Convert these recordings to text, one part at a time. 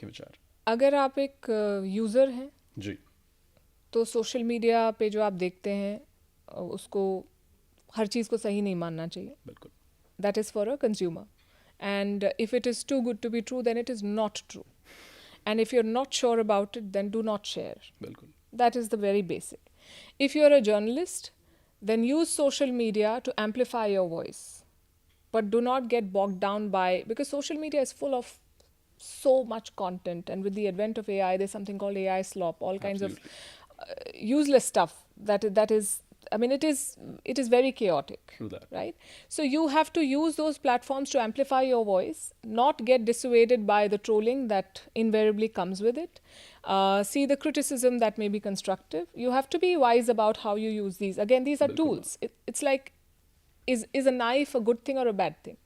आपके विचार? अगर आप एक यूज़र हैं जी, तो सोशल मीडिया पे जो आप देखते हैं उसको हर चीज़ को सही नहीं मानना चाहिए. बिल्कुल. That is for a consumer. And if it is too good to be true, then it is not true. And if you're not sure about it, then do not share. बिल्कुल. That is the very basic. If you're a journalist, then use social media to amplify your voice. But do not get bogged down by, because social media is full of so much content. And with the advent of AI, there's something called AI slop, all kinds of Absolutely. useless stuff that is, I mean, it is very chaotic. True that. Right? So you have to use those platforms to amplify your voice, not get dissuaded by the trolling that invariably comes with it. See the criticism that may be constructive. You have to be wise about how you use these. Again, these are बिल्कुल. tools. It's like, is a knife a good thing or a bad thing?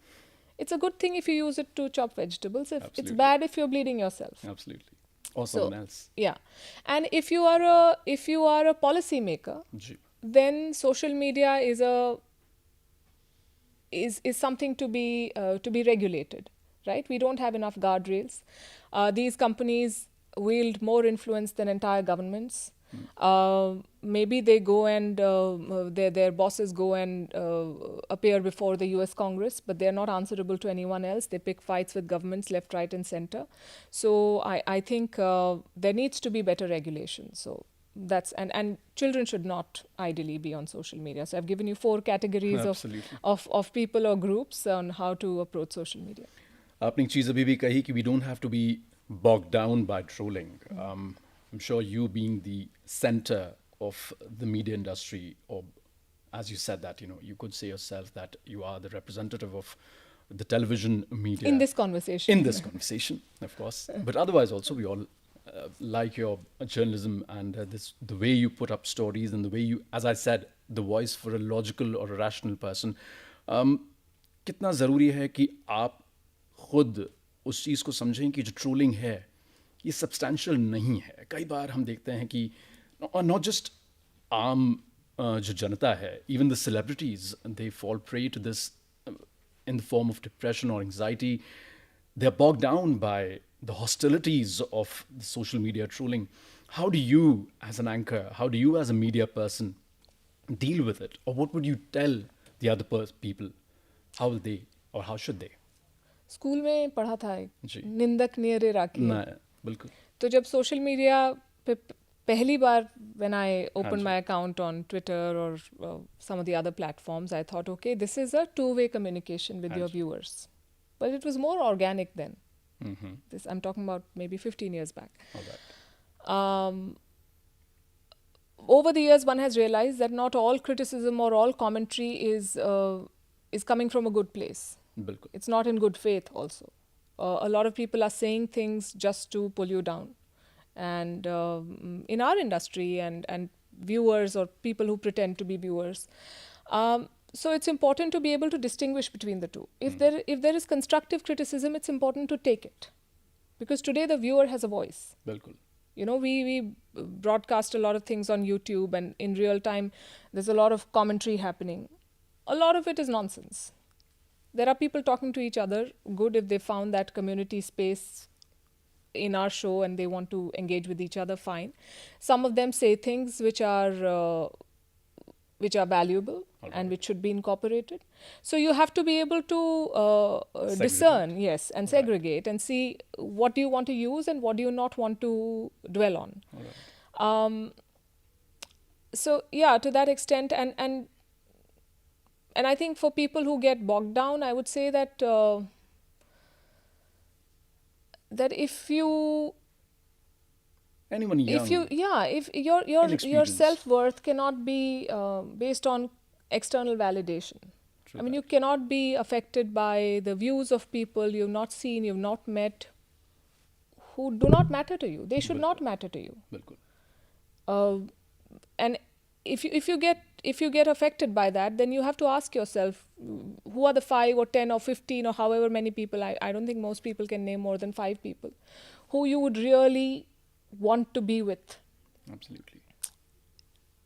It's a good thing if you use it to chop vegetables. It's Absolutely. bad if you're bleeding yourself. Absolutely. Or So, someone else. yeah. And if you are a policymaker, ji, then social media is something to be regulated, right? We don't have enough guardrails. These companies wield more influence than entire governments. Maybe they go and their bosses go and appear before the US Congress, but they're not answerable to anyone else. They pick fights with governments left, right, and center. So I think there needs to be better regulation. So that's and children should not ideally be on social media. So I've given you 4 categories Absolutely. of people or groups on how to approach social media. आपने एक चीज़ अभी भी कही कि we don't have to be bogged down by trolling. I'm sure you being the center of the media industry, or as you said that, you could say yourself that you are the representative of the television media. In this conversation. In this conversation, of course. But otherwise also, we all like your journalism and the way you put up stories and the way you, as I said, the voice for a logical or a rational person. कितना ज़रूरी है कि आप खुद उस चीज़ को समझें कि जो ट्रोलिंग है ये सब्सटैंशियल नहीं है. कई बार हम देखते हैं कि नॉट जस्ट आम जो जनता है, even the celebrities they fall prey to this in the form of depression or anxiety. They're bogged down by the hostilities of the social media trolling. How do you, as an anchor, how do you, as a media person, deal with it? Or what would you tell the other people? How will they, or how should they? School में पढ़ा था एक, जी. निंदक नियरे राखी. ना, बिल्कुल. तो जब social media पे पहली बार when I opened ji. my account on Twitter or some of the other platforms, I thought, okay, this is a two-way communication with your ji. viewers. But it was more organic then. Mm-hmm. This I'm talking about maybe 15 years back. All right. Over the years, one has realized that not all criticism or all commentary is coming from a good place. बिल्कुल. It's not in good faith also. A lot of people are saying things just to pull you down. And in our industry and viewers or people who pretend to be viewers. So it's important to be able to distinguish between the two. If there is constructive criticism, it's important to take it. Because today the viewer has a voice. बिल्कुल. We broadcast a lot of things on YouTube, and in real time, there's a lot of commentary happening. A lot of it is nonsense. There are people talking to each other, good if they found that community space in our show and they want to engage with each other, fine. Some of them say things which are valuable and which should be incorporated. So you have to be able to discern, yes, and segregate and see what do you want to use and what do you not want to dwell on. So yeah, to that extent, and I think for people who get bogged down, I would say that that if you anyone young, if your self-worth cannot be based on external validation. True I mean, that. you cannot be affected by the views of people you've not seen, you've not met, who do not matter to you. They should not matter to you. बिल्कुल. And if you get affected by that, then you have to ask yourself, who are the 5 or 10 or 15 or however many people, I don't think most people can name more than 5 people, who you would really want to be with. Absolutely.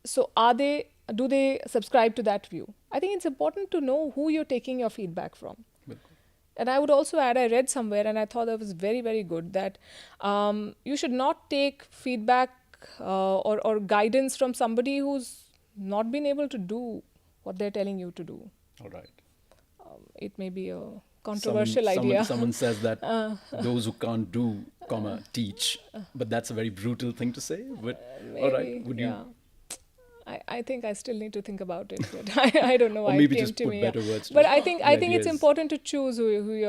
So do they subscribe to that view? I think it's important to know who you're taking your feedback from. बिल्कुल. And I would also add, I read somewhere and I thought that was very, very good, that you should not take feedback or guidance from somebody who's not been able to do what they're telling you to do. All right. It may be a controversial Someone says that those who can't do, teach, but that's a very brutal thing to say. But all right, Maybe, would yeah. you, I think I still need to think about it, but I don't know or why maybe it came just to put me. better words to But it? I The think idea it's is important to choose whose listening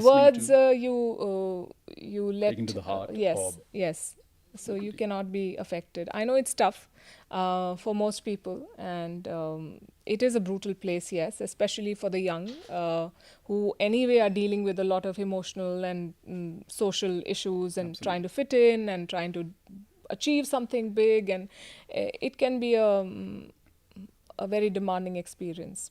words to, you let. taken to the heart, or Yes, yes. So you cannot be affected. I know it's tough for most people, and it is a brutal place, yes, especially for the young, who anyway are dealing with a lot of emotional and social issues and trying to absolutely. fit in and trying to achieve something big, and it can be a very demanding experience.